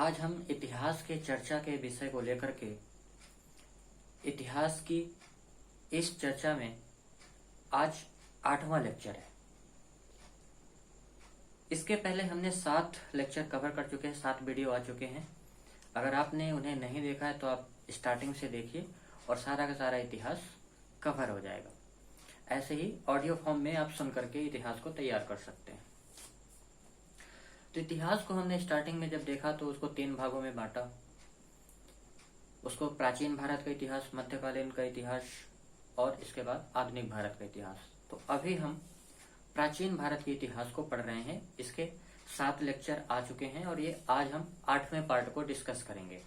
आज हम इतिहास के चर्चा के विषय को लेकर के इतिहास की इस चर्चा में आज 8वां लेक्चर है। इसके पहले हमने 7 लेक्चर कवर कर चुके हैं, 7 वीडियो आ चुके हैं। अगर आपने उन्हें नहीं देखा है तो आप स्टार्टिंग से देखिए और सारा का सारा इतिहास कवर हो जाएगा। ऐसे ही ऑडियो फॉर्म में आप सुन करके इतिहास को तैयार कर सकते हैं। तो इतिहास को हमने स्टार्टिंग में जब देखा तो उसको 3 भागों में बांटा। उसको प्राचीन भारत का इतिहास, मध्यकालीन का इतिहास और इसके बाद आधुनिक भारत का इतिहास। तो अभी हम प्राचीन भारत के इतिहास को पढ़ रहे हैं। इसके 7 लेक्चर आ चुके हैं और ये आज हम 8वें पार्ट को डिस्कस करेंगे।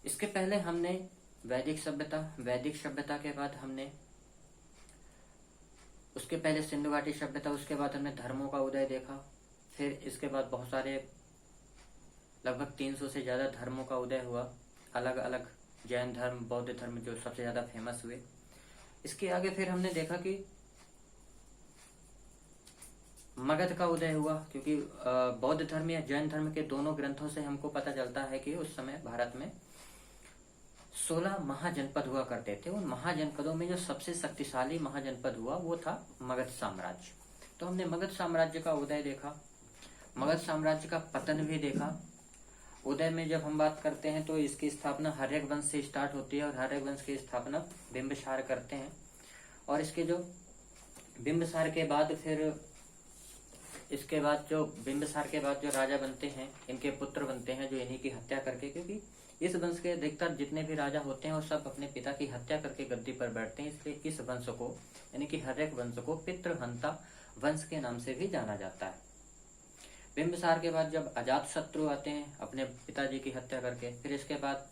इसके पहले हमने वैदिक सभ्यता के बाद हमने उसके पहले सिंधु घाटी सभ्यता, उसके बाद हमने धर्मों का उदय देखा। फिर इसके बाद बहुत सारे लगभग 300 से ज्यादा धर्मों का उदय हुआ, अलग अलग जैन धर्म, बौद्ध धर्म जो सबसे ज्यादा फेमस हुए। इसके आगे फिर हमने देखा कि मगध का उदय हुआ, क्योंकि बौद्ध धर्म या जैन धर्म के दोनों ग्रंथों से हमको पता चलता है कि उस समय भारत में 16 महाजनपद हुआ करते थे। उन महाजनपदों में जो सबसे शक्तिशाली महाजनपद हुआ वो था मगध साम्राज्य। तो हमने मगध साम्राज्य का उदय देखा, मगध साम्राज्य का पतन भी देखा। उदय में जब हम बात करते हैं तो इसकी स्थापना हर्यक वंश से स्टार्ट होती है और हर्यक वंश की स्थापना बिंबिसार करते हैं। और इसके जो बिंबिसार के बाद फिर इसके बाद जो बिंबिसार के बाद जो राजा बनते हैं, इनके पुत्र बनते हैं जो इन्हीं की हत्या करके, क्योंकि इस वंश के अधिकतर जितने भी राजा होते हैं वो सब अपने पिता की हत्या करके गद्दी पर बैठते हैं। इसलिए इस वंश को यानी कि हर्यक वंश को पितृहंता वंश के नाम से भी जाना जाता है। बिंबिसार के बाद जब अजातशत्रु आते हैं अपने पिताजी की हत्या करके, फिर इसके बाद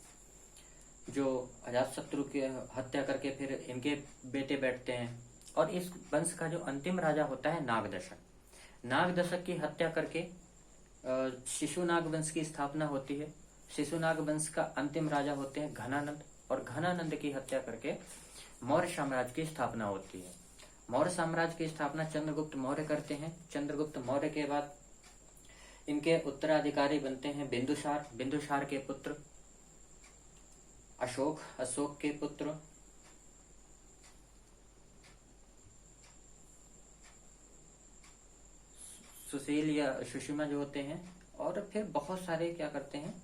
जो अजातशत्रु की हत्या करके फिर इनके बेटे बैठते हैं। और इस वंश का जो अंतिम राजा होता है नागदशक की हत्या करके शिशुनाग वंश की स्थापना होती है। शिशुनाग वंश का अंतिम राजा होते हैं घनानंद, और घनानंद की हत्या करके मौर्य साम्राज्य की स्थापना होती है। मौर्य साम्राज्य की स्थापना चंद्रगुप्त मौर्य करते हैं। चंद्रगुप्त मौर्य के बाद इनके उत्तराधिकारी बनते हैं बिंदुसार के पुत्र अशोक के पुत्र सुशील या सुषमा जो होते हैं। और फिर बहुत सारे क्या करते हैं,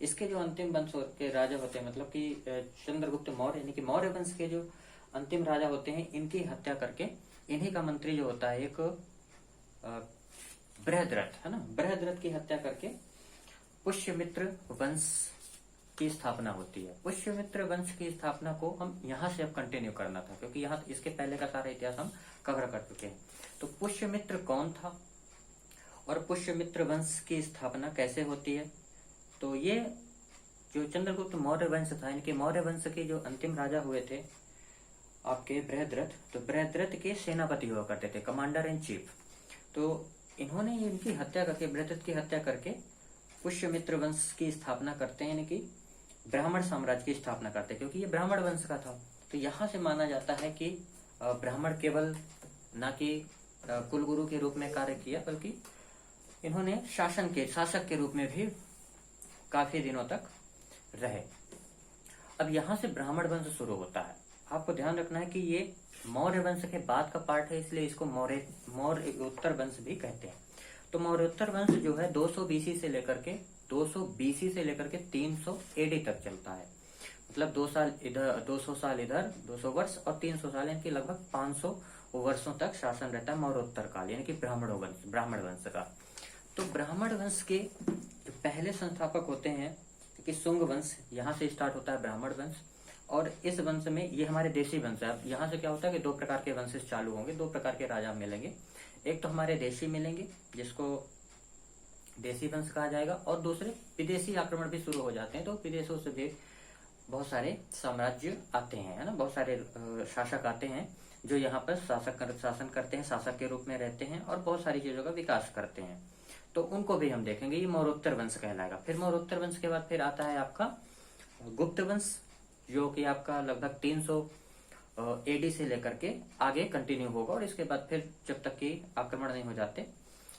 इसके जो अंतिम वंश के राजा होते हैं, मतलब कि चंद्रगुप्त मौर्य यानी कि मौर्य वंश के जो अंतिम राजा होते हैं, इनकी हत्या करके इन्हीं का मंत्री जो होता है एक बृहद्रथ है ना, बृहद्रथ की हत्या करके पुष्यमित्र वंश की स्थापना होती है। पुष्यमित्र वंश की स्थापना को हम यहाँ से अब कंटिन्यू करना था, क्योंकि यहाँ इसके पहले का सारा इतिहास हम कवर कर चुके हैं। तो पुष्यमित्र कौन था और पुष्यमित्र वंश की स्थापना कैसे होती है? तो ये जो चंद्रगुप्त मौर्य वंश था, इनके मौर्य वंश के जो अंतिम राजा हुए थे आपके बृहद्रथ, तो बृहद्रथ के सेनापति हुआ करते थे, कमांडर इन चीफ। तो इन्होंने इनकी हत्या करके, बृहद्रथ की हत्या करके पुष्यमित्र वंश की स्थापना करते हैं, यानी कि ब्राह्मण साम्राज्य की स्थापना करते हैं, क्योंकि ये ब्राह्मण वंश का था। तो यहाँ से माना जाता है कि ब्राह्मण केवल न कि कुलगुरु के रूप में कार्य किया, बल्कि इन्होंने शासक के रूप में भी काफी दिनों तक रहे। अब यहाँ से ब्राह्मण वंश शुरू होता है। आपको ध्यान रखना है कि ये मौर्य वंश के बाद का पार्ट है, इसलिए इसको मौर्योत्तर वंश भी कहते हैं। तो मौर्योत्तर वंश जो है 200 बीसी से लेकर के 300 एडी तक चलता है। मतलब 2 साल इधर, 200 साल इधर, 200 वर्ष और 300 साल, इनकी लगभग 500 वर्षों तक शासन रहता है मौर्योत्तर काल, यानी कि ब्राह्मण वंश का। तो ब्राह्मण वंश के जो पहले संस्थापक होते हैं कि शुंग वंश, यहाँ से स्टार्ट होता है ब्राह्मण वंश। और इस वंश में ये हमारे देशी वंश है। अब यहाँ से क्या होता है कि 2 प्रकार के वंशेस चालू होंगे, 2 प्रकार के राजा मिलेंगे। एक तो हमारे देशी मिलेंगे जिसको देशी वंश कहा जाएगा, और दूसरे विदेशी आक्रमण भी शुरू हो जाते हैं। तो विदेशों से भी बहुत सारे साम्राज्य आते हैं, है ना, बहुत सारे शासक आते हैं जो यहाँ पर शासन करते हैं, शासक के रूप में रहते हैं और बहुत सारी चीजों का विकास करते हैं। तो उनको भी हम देखेंगे। ये मौर्योत्तर वंश कहलाएगा। फिर मौर्योत्तर वंश के बाद फिर आता है आपका गुप्त वंश, जो कि आपका लगभग 300 एडी से लेकर के आगे कंटिन्यू होगा। और इसके बाद फिर जब तक कि आक्रमण नहीं हो जाते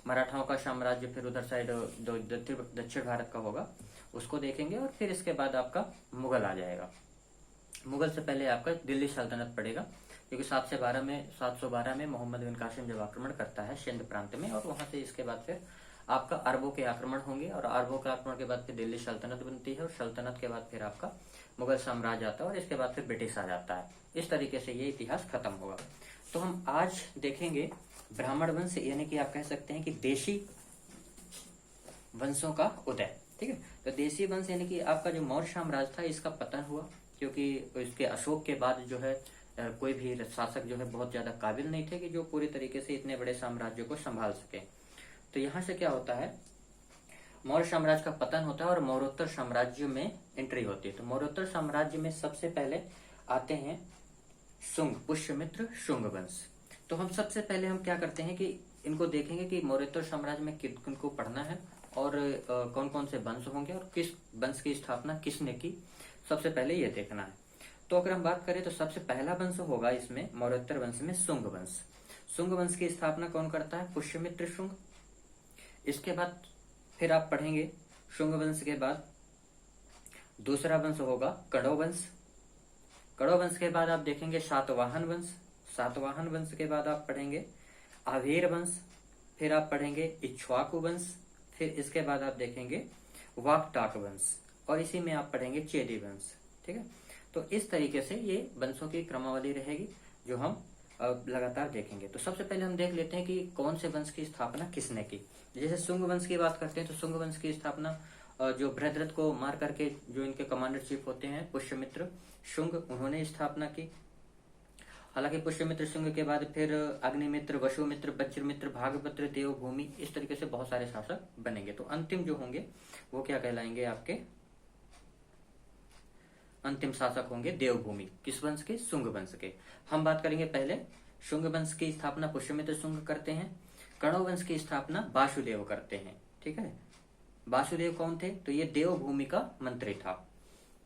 मराठाओं का साम्राज्य, फिर उधर साइड दक्षिण भारत का होगा, उसको देखेंगे। और फिर इसके बाद आपका मुगल आ जाएगा। मुगल से पहले आपका दिल्ली सल्तनत पड़ेगा, क्योंकि 712 में मोहम्मद बिन कासिम जब आक्रमण करता है सिंध प्रांत में, और वहां से इसके बाद फिर आपका अरबों के आक्रमण होंगे, और अरबों के आक्रमण के बाद फिर दिल्ली सल्तनत बनती है, और सल्तनत के बाद फिर आपका मुगल साम्राज्य आता है, और इसके बाद फिर ब्रिटिश आ जाता है। इस तरीके से ये इतिहास खत्म होगा। तो हम आज देखेंगे ब्राह्मण वंश, यानी कि आप कह सकते हैं कि देशी वंशों का उदय। ठीक है, तो देशी वंश यानी कि आपका जो मौर्य साम्राज्य था इसका पतन हुआ, क्योंकि इसके अशोक के बाद जो है कोई भी शासक जो है बहुत ज्यादा काबिल नहीं थे कि जो पूरी तरीके से इतने बड़े साम्राज्य को संभाल सके। तो यहाँ से क्या होता है, मौर्य साम्राज्य का पतन होता है और मौर्योत्तर साम्राज्य में एंट्री होती है। तो मौर्योत्तर साम्राज्य में सबसे पहले आते हैं शुंग, पुष्यमित्र शुंग वंश। तो हम सबसे पहले हम क्या करते हैं कि इनको देखेंगे कि मौर्योत्तर साम्राज्य में किनको पढ़ना है, और कौन कौन से वंश होंगे, और किस वंश की स्थापना किसने की, सबसे पहले ये देखना है। तो अगर हम बात करें तो सबसे पहला वंश होगा इसमें मौर्योत्तर वंश में शुंग वंश। शुंग वंश की स्थापना कौन करता है, पुष्यमित्र शुंग। इसके बाद फिर आप पढ़ेंगे शुंग वंश के बाद दूसरा वंश होगा कण्व वंश। कण्व वंश के बाद आप देखेंगे सातवाहन वंश। सातवाहन वंश के बाद आप पढ़ेंगे आवेर वंश। फिर आप पढ़ेंगे इक्ष्वाकु वंश। फिर इसके बाद आप देखेंगे वाकटाक वंश, और इसी में आप पढ़ेंगे चेदी वंश। ठीक है, तो इस तरीके से ये वंशों की क्रमावली रहेगी जो हम लगातार देखेंगे। तो सबसे पहले हम देख लेते हैं कि कौन से वंश की स्थापना किसने की। जैसे शुंग वंश की बात करते हैं तो शुंग वंश की स्थापना जो बृहद्रथ को मार करके जो इनके कमांडर चीफ होते हैं पुष्यमित्र शुंग, उन्होंने स्थापना की। हालांकि पुष्यमित्र शुंग के बाद फिर अग्निमित्र, वसुमित्र, वज्रमित्र, भागभद्र, देवभूमि, इस तरीके से बहुत सारे शासक बनेंगे। तो अंतिम जो होंगे वो क्या कहलाएंगे, आपके अंतिम शासक होंगे देवभूमि। किस वंश के, शुंग वंश के। हम बात करेंगे पहले शुंग वंश की स्थापना पुष्यमित्र शुंग करते हैं। कण्व वंश की स्थापना वासुदेव करते हैं। ठीक है, वासुदेव कौन थे, तो ये देवभूमि का मंत्री था,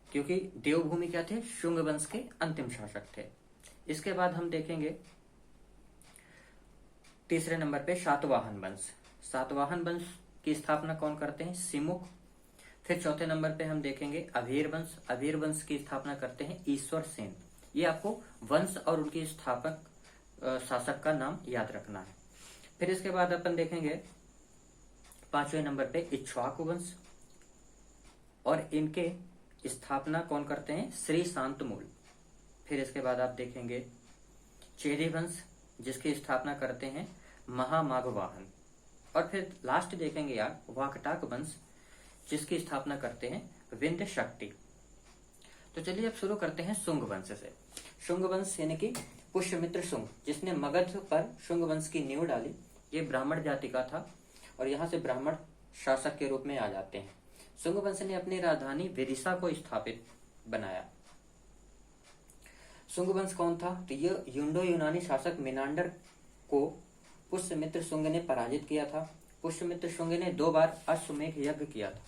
क्योंकि देवभूमि क्या थे, शुंग वंश के अंतिम शासक थे। इसके बाद हम देखेंगे तीसरे नंबर पे सातवाहन वंश। सातवाहन वंश की स्थापना कौन करते हैं, सिमुक। फिर चौथे नंबर पे हम देखेंगे अभीर वंश। अभीर वंश की स्थापना करते हैं ईश्वर सेन। ये आपको वंश और उनकी स्थापक शासक का नाम याद रखना है। फिर इसके बाद अपन देखेंगे पांचवें नंबर पे इक्ष्वाकु वंश, और इनके स्थापना कौन करते हैं, श्री शांतमूल। फिर इसके बाद आप देखेंगे चेदी वंश, जिसकी स्थापना करते हैं महामाघवाहन। और फिर लास्ट देखेंगे यार वाकटाक वंश, जिसकी स्थापना करते हैं विंध्य शक्ति। तो चलिए अब शुरू करते हैं शुंग वंश से। शुंग वंश यानी कि पुष्यमित्र शुंग, जिसने मगध पर शुंग वंश की नींव डाली। ये ब्राह्मण जाति का था, और यहाँ से ब्राह्मण शासक के रूप में आ जाते हैं। शुंग वंश ने अपनी राजधानी विदिशा को स्थापित बनाया। शुंग वंश कौन था, तो ये यूंडो यूनानी शासक मिनांडर को पुष्यमित्र शुंग ने पराजित किया था। पुष्यमित्र शुंग ने 2 बार अश्वमेध यज्ञ किया था।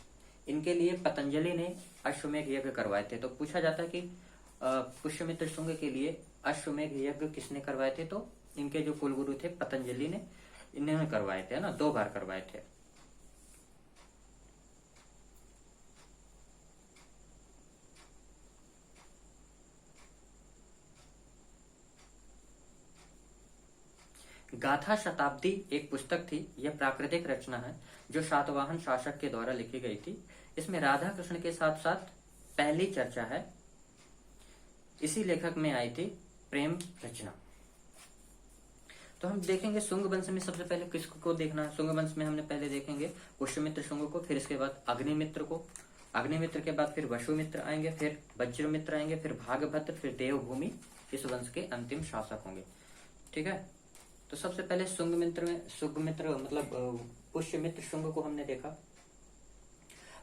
इनके लिए पतंजलि ने अश्वमेध यज्ञ करवाए थे। तो पूछा जाता है कि पुष्यमित्र शुंग के लिए अश्वमेध यज्ञ किसने करवाए थे, तो इनके जो कुलगुरु थे पतंजलि ने, इन्होंने करवाए थे ना, 2 बार करवाए थे। गाथा शताब्दी एक पुस्तक थी। यह प्राकृतिक रचना है जो सातवाहन शासक के द्वारा लिखी गई थी। इसमें राधा कृष्ण के साथ साथ पहली चर्चा है। इसी लेखक में आई थी प्रेम रचना। तो हम देखेंगे शुंग वंश में सबसे पहले किसको देखना है। शुंग वंश में हमने पहले देखेंगे पुष्यमित्र शुंग को, फिर इसके बाद अग्निमित्र को। अग्निमित्र के बाद फिर वसुमित्र आएंगे, फिर वज्रमित्र आएंगे, फिर भागभद्र, फिर देवभूमि इस वंश के अंतिम शासक होंगे। ठीक है, तो सबसे पहले शुंगमित्र मतलब पुष्यमित्र शुंग को हमने देखा।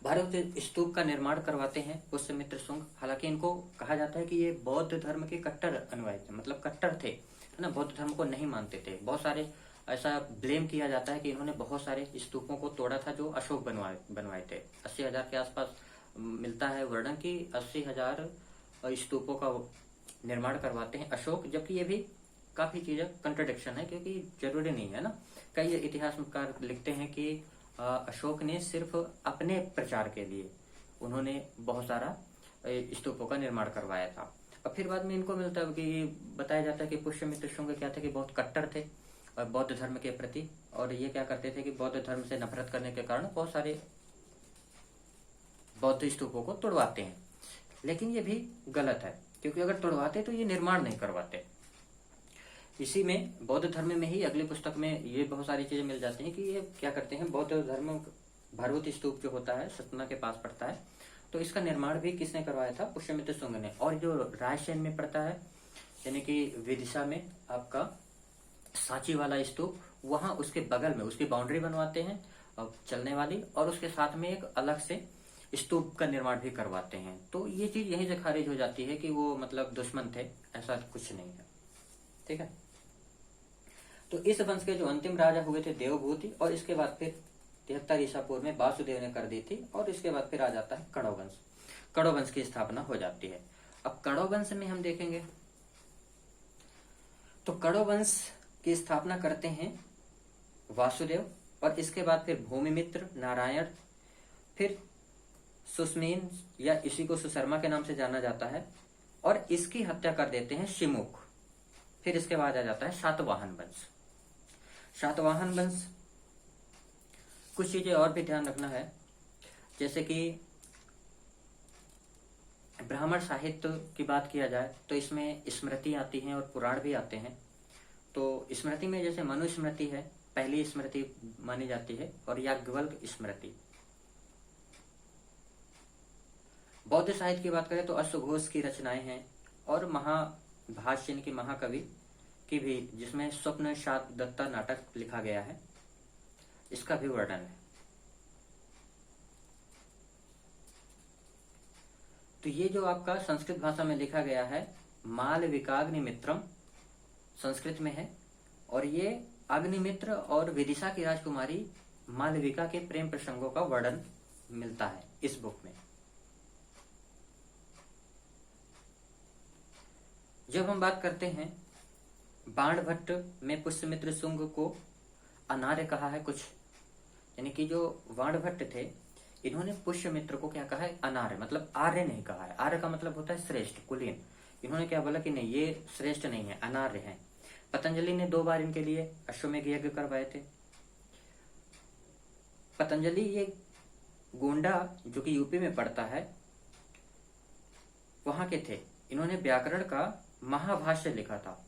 भारत स्तूप का निर्माण करवाते हैं पुष्यमित्र शुंग। हालांकि इनको कहा जाता है कि ये बौद्ध धर्म के कट्टर अनुयायी थे, मतलब कट्टर थे, है ना, बौद्ध धर्म को नहीं मानते थे। बहुत सारे ऐसा ब्लेम किया जाता है कि इन्होंने बहुत सारे स्तूपों को तोड़ा था जो अशोक बनवाए थे। 80,000 के आसपास मिलता है वर्णन की 80,000 स्तूपों का निर्माण करवाते हैं अशोक, जबकि ये भी काफी चीजें कंट्रडिक्शन है, क्योंकि जरूरी नहीं है ना। कई इतिहासकार लिखते हैं कि अशोक ने सिर्फ अपने प्रचार के लिए उन्होंने बहुत सारा स्तूपों का निर्माण करवाया था। और फिर बाद में इनको मिलता है कि बताया जाता है कि पुष्यमित्र शुंग क्या थे कि बहुत कट्टर थे और बौद्ध धर्म के प्रति, और ये क्या करते थे कि बौद्ध धर्म से नफरत करने के कारण बहुत सारे बौद्ध स्तूपों को तोड़वाते हैं। लेकिन ये भी गलत है, क्योंकि अगर तोड़वाते तो ये निर्माण नहीं करवाते। इसी में बौद्ध धर्म में ही अगली पुस्तक में ये बहुत सारी चीजें मिल जाती हैं कि ये क्या करते हैं, बौद्ध धर्म भरहुत स्तूप जो होता है सतना के पास पड़ता है, तो इसका निर्माण भी किसने करवाया था, पुष्यमित्र शुंग ने। और जो रायसेन में पड़ता है यानी कि विदिशा में आपका सांची वाला स्तूप, वहां उसके बगल में उसकी बाउंड्री बनवाते हैं चलने वाली, और उसके साथ में एक अलग से स्तूप का निर्माण भी करवाते हैं। तो ये चीज यहीं से खारिज हो जाती है कि वो मतलब दुश्मन थे, ऐसा कुछ नहीं है। ठीक है। तो इस वंश के जो अंतिम राजा हुए थे देवभूति, और इसके बाद फिर 73 ईसा पूर्व में वासुदेव ने कर दी थी, और इसके बाद फिर आ जाता है कण्व वंश। कण्व वंश की स्थापना हो जाती है। अब कण्व वंश में हम देखेंगे तो कण्व वंश की स्थापना करते हैं वासुदेव, और इसके बाद फिर भूमिमित्र, नारायण, फिर सुस्मीन या इसी को सुशर्मा के नाम से जाना जाता है, और इसकी हत्या कर देते हैं शिमुख। फिर इसके बाद आ जाता है सातवाहन वंश। सातवाहन वंश कुछ चीजें और भी ध्यान रखना है, जैसे कि ब्राह्मण साहित्य की बात किया जाए तो इसमें स्मृति आती हैं और पुराण भी आते हैं। तो स्मृति में जैसे मनु स्मृति है, पहली स्मृति मानी जाती है, और याज्ञवल्क्य स्मृति। बौद्ध साहित्य की बात करें तो अश्वघोष की रचनाएं हैं, और महाभाष्य की महाकवि की भी, जिसमें स्वप्न शात दत्ता नाटक लिखा गया है, इसका भी वर्णन है। तो ये जो आपका संस्कृत भाषा में लिखा गया है मालविकाग्निमित्रम, संस्कृत में है, और ये अग्निमित्र और विदिशा की राजकुमारी मालविका के प्रेम प्रसंगों का वर्णन मिलता है इस बुक में। जब हम बात करते हैं बाणभट्ट में पुष्यमित्र शुंग को अनार्य कहा है कुछ, यानी कि जो बाणभट्ट थे इन्होंने पुष्यमित्र को क्या कहा है, अनार्य, मतलब आर्य नहीं कहा है। आर्य का मतलब होता है श्रेष्ठ, कुलीन। इन्होंने क्या बोला कि नहीं, ये श्रेष्ठ नहीं है, अनार्य है। पतंजलि ने 2 बार इनके लिए अश्वमेघ यज्ञ करवाए थे। पतंजलि ये गोंडा जो कि यूपी में पड़ता है वहां के थे। इन्होंने व्याकरण का महाभाष्य लिखा था।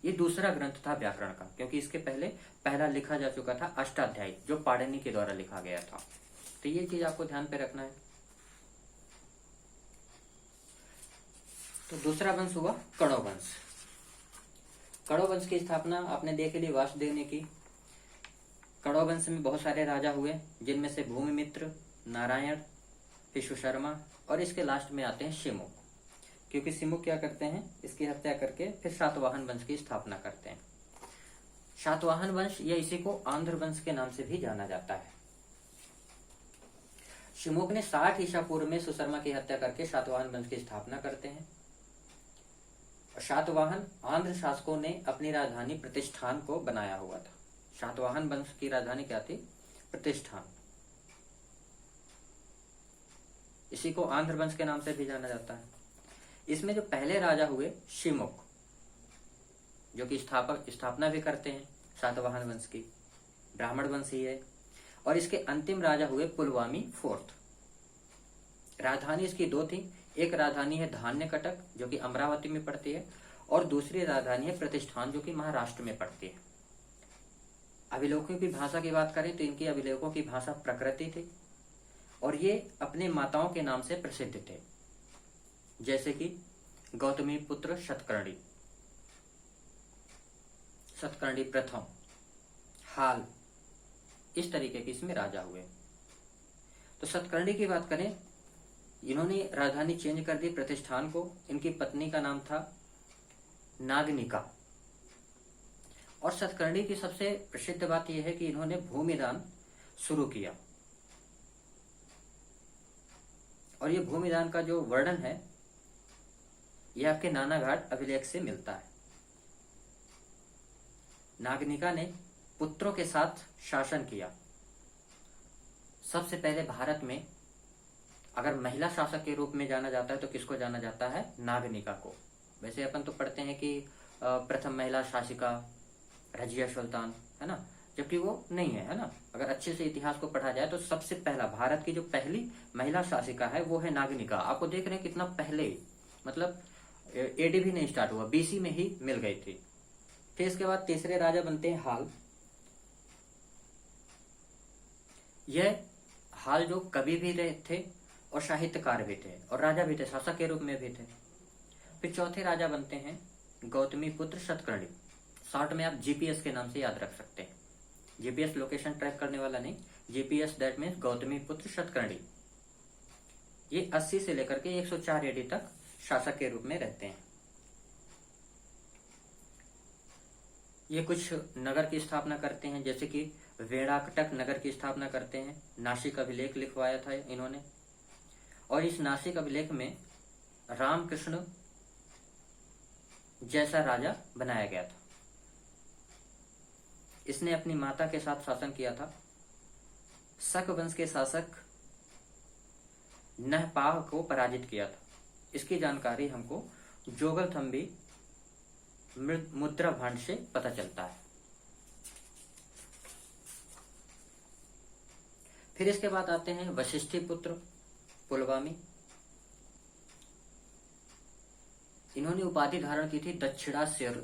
ये दूसरा ग्रंथ था व्याकरण का, क्योंकि इसके पहले पहला लिखा जा चुका था अष्टाध्यायी, जो पाणिनि के द्वारा लिखा गया था। तो ये चीज आपको ध्यान पे रखना है। तो दूसरा वंश हुआ कण्व वंश। कण्व वंश की स्थापना आपने देख ली, वासुदेव ने की। कण्व वंश में बहुत सारे राजा हुए, जिनमें से भूमिमित्र, नारायण, फिर सुशर्मा, और इसके लास्ट में आते हैं शिमुख। क्योंकि शिमुख क्या करते हैं, इसकी हत्या करके फिर सातवाहन वंश की स्थापना करते हैं। सातवाहन वंश या इसी को आंध्र वंश के नाम से भी जाना जाता है। शिमुख ने 60 ईसा पूर्व में सुशर्मा की हत्या करके सातवाहन वंश की स्थापना करते हैं। सातवाहन आंध्र शासकों ने अपनी राजधानी प्रतिष्ठान को बनाया हुआ था। सातवाहन वंश की राजधानी क्या थी, प्रतिष्ठान। इसी को आंध्र वंश के नाम से भी जाना जाता है। इसमें जो पहले राजा हुए शिमुख, जो कि स्थापना भी करते हैं सातवाहन वंश की, ब्राह्मण वंश ही है। और इसके अंतिम राजा हुए पुलवामी फोर्थ। राजधानी इसकी 2 थी, एक राजधानी है धान्य कटक जो कि अमरावती में पड़ती है, और दूसरी राजधानी है प्रतिष्ठान जो कि महाराष्ट्र में पड़ती है। अभिलेखों की भाषा की बात करें तो इनकी अभिलेखों की भाषा प्रकृति थी, और ये अपने माताओं के नाम से प्रसिद्ध थे, जैसे कि गौतमी पुत्र शतकर्णी, शतकर्णी प्रथम, हाल, इस तरीके के इसमें राजा हुए। तो शतकर्णी की बात करें, इन्होंने राजधानी चेंज कर दी प्रतिष्ठान को। इनकी पत्नी का नाम था नागनिका। और शतकर्णी की सबसे प्रसिद्ध बात यह है कि इन्होंने भूमिदान शुरू किया, और ये भूमिदान का जो वर्णन है यह आपके नानाघाट अभिलेख से मिलता है। नागनिका ने पुत्रों के साथ शासन किया। सबसे पहले भारत में अगर महिला शासक के रूप में जाना जाता है तो किसको जाना जाता है? नागनिका को। वैसे अपन तो पढ़ते हैं कि प्रथम महिला शासिका रजिया सुल्तान, है ना, जबकि वो नहीं है, है ना। अगर अच्छे से इतिहास को पढ़ा जाए तो सबसे पहला भारत की जो पहली महिला शासिका है वो है नागनिका। आपको देख रहे हैं कितना पहले, मतलब एडी भी नहीं स्टार्ट हुआ, बीसी में ही मिल गई थी। फिर इसके बाद तीसरे राजा बनते हैं हाल। यह हाल जो कवि भी रहे थे और साहित्यकार भी थे और राजा भी थे, शासक के रूप में भी थे। फिर चौथे राजा बनते हैं गौतमी पुत्र सतकर्णी। शॉर्ट में आप जीपीएस के नाम से याद रख सकते हैं। जीपीएस लोकेशन ट्रैक करने वाला नहीं, जीपीएस दैट मीन्स गौतमी पुत्र सतकर्णी। ये 80 से लेकर के 104 एडी तक शासक के रूप में रहते हैं। ये कुछ नगर की स्थापना करते हैं, जैसे कि वेड़ाकटक नगर की स्थापना करते हैं। नासिक अभिलेख लिखवाया था इन्होंने, और इस नासिक अभिलेख में रामकृष्ण जैसा राजा बनाया गया था। इसने अपनी माता के साथ शासन किया था। शक वंश के शासक नहपाह को पराजित किया था। इसकी जानकारी हमको जोगलथम्बी मुद्रा भांड से पता चलता है। फिर इसके बाद आते हैं वशिष्ठी पुत्र पुलवामी। इन्होंने उपाधि धारण की थी दक्षिणास्वर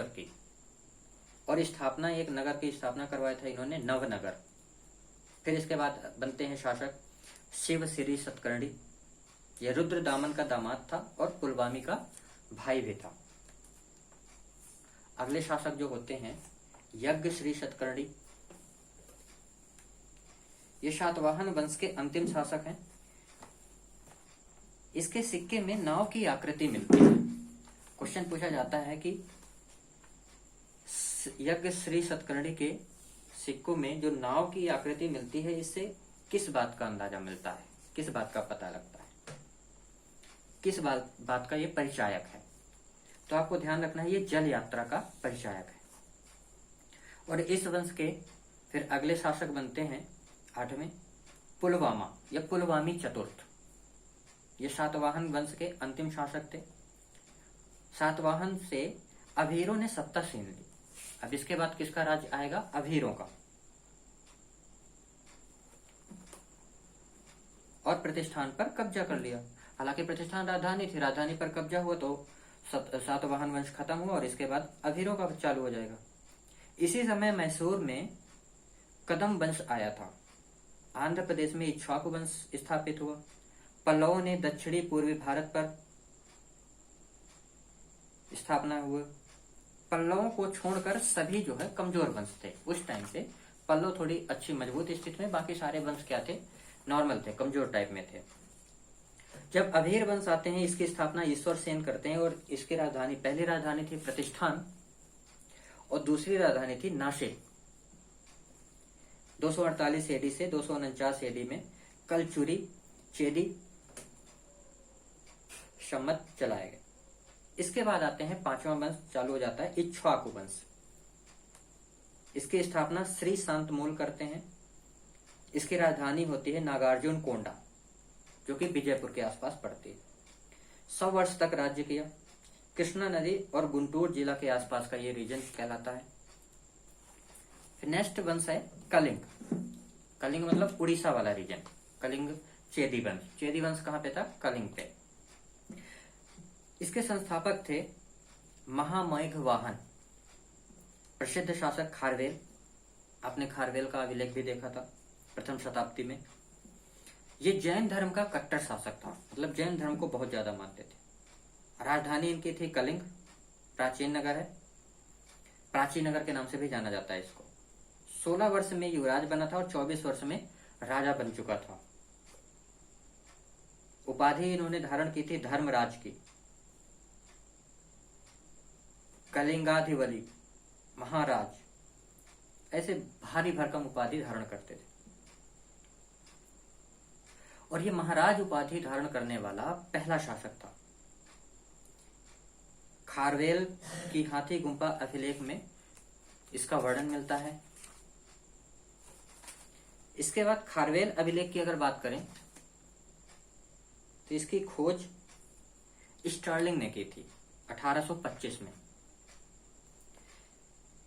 की, और स्थापना एक नगर की स्थापना करवाया था इन्होंने, नवनगर। फिर इसके बाद बनते हैं शासक शिव श्री सतकर्णी। यह रुद्र दामन का दामाद था और पुलवामी का भाई भी था। अगले शासक जो होते हैं यज्ञ श्री सतकर्णी। ये सातवाहन वंश के अंतिम शासक हैं। इसके सिक्के में नाव की आकृति मिलती है। क्वेश्चन पूछा जाता है कि यज्ञ श्री सतकर्णी के सिक्कों में जो नाव की आकृति मिलती है, इससे किस बात का अंदाजा मिलता है, किस बात का पता लगता है, किस बात का ये परिचायक है? तो आपको ध्यान रखना है, ये जल यात्रा का परिचायक है। और इस वंश के फिर अगले शासक बनते हैं 8वें पुलवामा या पुलवामी चतुर्थ। ये सातवाहन वंश के अंतिम शासक थे। सातवाहन से अभीरों ने सत्ता छीन ली। अब इसके बाद किसका राज आएगा? अभीरों का। और प्रतिष्ठान पर कब्जा कर लिया। हालांकि प्रतिष्ठान राजधानी थी, राजधानी पर कब्जा हुआ तो सातवाहन वंश खत्म हुआ और इसके बाद अभीरों का चालू हो जाएगा। इसी समय मैसूर में कदम वंश आया था। आंध्र प्रदेश में इक्ष्वाकु वंश स्थापित हुआ। पल्लवों ने दक्षिणी पूर्वी भारत पर स्थापना हुई। पल्लवों को छोड़कर सभी जो है कमजोर वंश थे। उस टाइम पे पल्लव थोड़ी अच्छी मजबूत स्थिति में, बाकी सारे वंश क्या थे? नॉर्मल थे, कमजोर टाइप में थे। जब अभीर वंश आते हैं, इसकी स्थापना ईश्वर सेन करते हैं और इसकी राजधानी, पहली राजधानी थी प्रतिष्ठान और दूसरी राजधानी थी नासिक। 248 एडी से 249 एडी में कलचुरी चेदी सम्मत चलाए गए। इसके बाद आते हैं 5वां वंश चालू हो जाता है, इक्ष्वाकु वंश। इसकी स्थापना श्री शांतमूल करते हैं। इसकी राजधानी होती है नागार्जुन कोंडा, जो कि विजयपुर के आसपास पड़ती है। 100 वर्ष तक राज्य किया। कृष्णा नदी और गुंटूर जिला के आसपास का ये रीजन कहलाता है। फिर नेक्स्ट वंश है कलिंग। कलिंग मतलब उड़ीसा वाला रीजन। कलिंग चेदी वंश। चेदी वंश कहाँ पे था? कलिंग पे। इसके संस्थापक थे महामैघवाहन। प्रसिद्ध शासक खारवेल। आपने खारवेल का अभिलेख भी देखा था प्रथम शताब्दी में। ये जैन धर्म का कट्टर शासक था, मतलब जैन धर्म को बहुत ज्यादा मानते थे। राजधानी इनकी थी कलिंग। प्राचीन नगर है, प्राचीन नगर के नाम से भी जाना जाता है इसको। 16 वर्ष में युवराज बना था और 24 वर्ष में राजा बन चुका था। उपाधि इन्होंने धारण की थी धर्मराज की, कलिंगाधिवली, महाराज, ऐसे भारी भरकम उपाधि धारण करते थे। और ये महाराज उपाधि धारण करने वाला पहला शासक था। खारवेल की हाथी गुम्फा अभिलेख में इसका वर्णन मिलता है। इसके बाद खारवेल अभिलेख की अगर बात करें तो इसकी खोज स्टार्लिंग ने की थी 1825 में।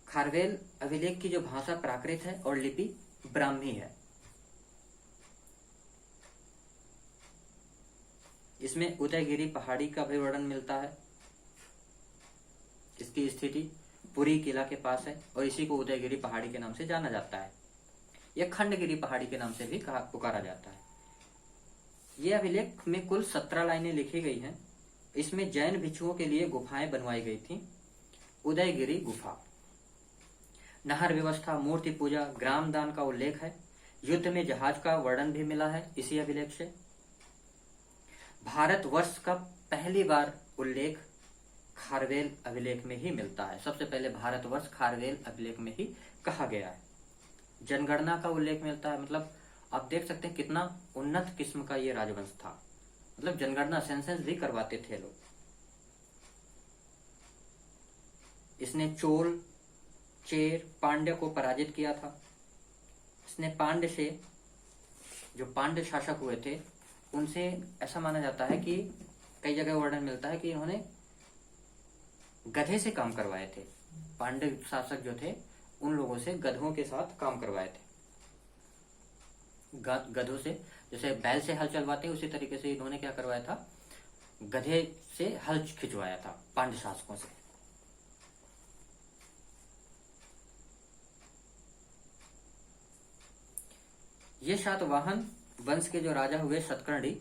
खारवेल अभिलेख की जो भाषा प्राकृत है और लिपि ब्राह्मी है। इसमें उदयगिरी पहाड़ी का भी वर्णन मिलता है। इसकी स्थिति पुरी किला के पास है और इसी को उदयगिरी पहाड़ी के नाम से जाना जाता है। यह खंडगिरी पहाड़ी के नाम से भी पुकारा जाता है। यह अभिलेख में कुल 17 लाइनें लिखी गई हैं। इसमें जैन भिक्षुओं के लिए गुफाएं बनवाई गई थी। उदयगिरी गुफा, नहर व्यवस्था, मूर्ति पूजा, ग्राम दान का उल्लेख है। युद्ध में जहाज का वर्णन भी मिला है इसी अभिलेख से। भारतवर्ष का पहली बार उल्लेख खारवेल अभिलेख में ही मिलता है। सबसे पहले भारतवर्ष खारवेल अभिलेख में ही कहा गया है। जनगणना का उल्लेख मिलता है। मतलब आप देख सकते हैं कितना उन्नत किस्म का ये राजवंश था। मतलब जनगणना, सेंसस भी करवाते थे लोग। इसने चोल, चेर, पांड्य को पराजित किया था। इसने पांड्य से, जो पांड्य शासक हुए थे, उनसे ऐसा माना जाता है कि कई जगह वर्णन मिलता है कि इन्होंने गधे से काम करवाए थे। पांड्य शासक जो थे उन लोगों से गधों के साथ काम करवाए थे। गधों से, जैसे बैल से हल चलवाते हैं, उसी तरीके से इन्होंने क्या करवाया था, गधे से हल खिंचवाया था पांड्य शासकों से। ये सातवाहन वंश के जो राजा हुए सतकर्णी,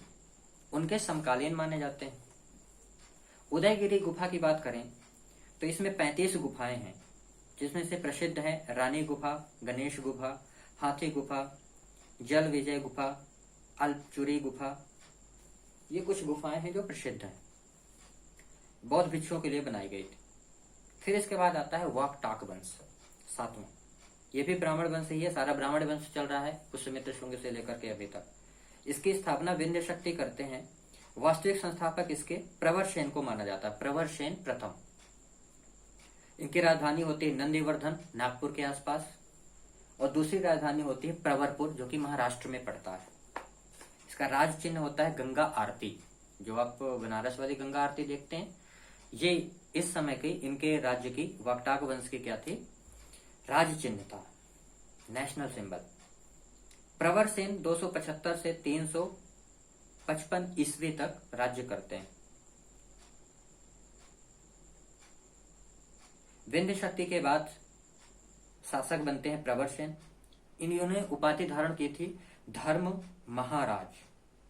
उनके समकालीन माने जाते हैं। उदयगिरी गुफा की बात करें तो इसमें 35 गुफाएं हैं, जिसमें से प्रसिद्ध है रानी गुफा, गणेश गुफा, हाथी गुफा, जल विजय गुफा, अल्पचूरी गुफा। ये कुछ गुफाएं हैं जो प्रसिद्ध हैं, बौद्ध भिक्षुओं के लिए बनाई गई थी। फिर इसके बाद आता है वाकटाक वंश, 7वां। ये भी ब्राह्मण वंश ही है। सारा ब्राह्मण वंश चल रहा है पुष्यमित्र शुंग से लेकर के अभी तक। इसकी स्थापना विंध्य शक्ति करते हैं। वास्तविक संस्थापक इसके प्रवरसेन को माना जाता है, प्रवरसेन प्रथम। इनकी राजधानी होती है नंदीवर्धन, नागपुर के आसपास, और दूसरी राजधानी होती है प्रवरपुर, जो कि महाराष्ट्र में पड़ता है। इसका राज चिन्ह होता है गंगा आरती। जो आप बनारस वाली गंगा आरती देखते हैं, ये इस समय की इनके राज्य की, वाकटाक वंश की क्या थी, राज चिन्ह था, नेशनल सिंबल। प्रवरसेन 275 से 355 ईस्वी तक राज्य करते हैं। विंध्य शक्ति के बाद शासक बनते हैं प्रवरसेन। इन्होंने उपाधि धारण की थी धर्म महाराज।